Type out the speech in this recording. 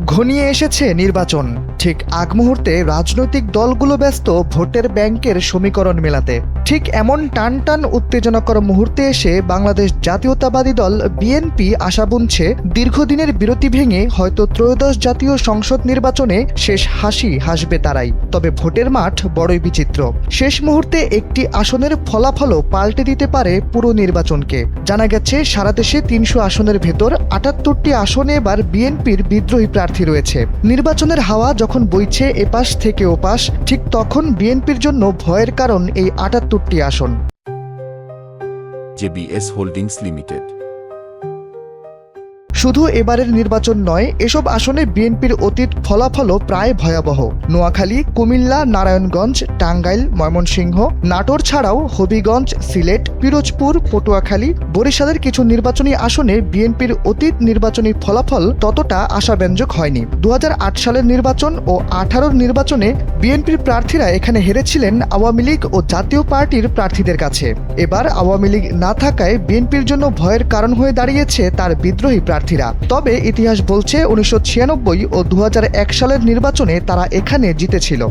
ঘনিয়ে এসেছে নির্বাচন। ঠিক আগ মুহূর্তে রাজনৈতিক দলগুলো ব্যস্ত ভোটের ব্যাংকের সমীকরণ মেলাতে। ঠিক এমন টান টান উত্তেজনাকর মুহূর্তে এসে বাংলাদেশ জাতীয়তাবাদী দল বিএনপি আশা বুনছে দীর্ঘদিনের বিরতি ভেঙে হয়তো ত্রয়োদশ জাতীয় সংসদ নির্বাচনে শেষ হাসি হাসবে তারাই। তবে ভোটের মাঠ বড়ই বিচিত্র। শেষ মুহূর্তে একটি আসনের ফলাফলও পাল্টে দিতে পারে পুরো নির্বাচনকে। জানা গেছে সারা দেশে ৩০০ আসনের ভেতর ৭৮টি আসনে এবার বিএনপির বিদ্রোহী প্রার্থী রয়েছে। নির্বাচনের হাওয়া যখন বইছে এপাশ থেকে ওপাশ, ঠিক তখন বিএনপির জন্য ভয়ের কারণ এই ৭৮টি আসন। JBS holdings limited. শুধু এবারের নির্বাচন নয়, এসব আসনে বিএনপির অতীত ফলাফলও প্রায় ভয়াবহ। নোয়াখালী, কুমিল্লা, নারায়ণগঞ্জ, টাঙ্গাইল, ময়মনসিংহ, নাটোর ছাড়াও হবিগঞ্জ, সিলেট, পিরোজপুর, পটুয়াখালী, বরিশালের কিছু নির্বাচনী আসনে বিএনপির অতীত নির্বাচনী ফলাফল ততটা আশাব্যঞ্জক হয়নি। ২০০৮ সালের নির্বাচন ও ১৮ নির্বাচনে বিএনপির প্রার্থীরা এখানে হেরেছিলেন আওয়ামী লীগ ও জাতীয় পার্টির প্রার্থীদের কাছে। এবার আওয়ামী লীগ না থাকায় বিএনপির জন্য ভয়ের কারণ হয়ে দাঁড়িয়েছে তার বিদ্রোহী প্রার্থীরা। তবে ইতিহাস বলছে ১৯৯৬ ও ২০০১ সালের নির্বাচনে তারা এখানে জিতেছিল।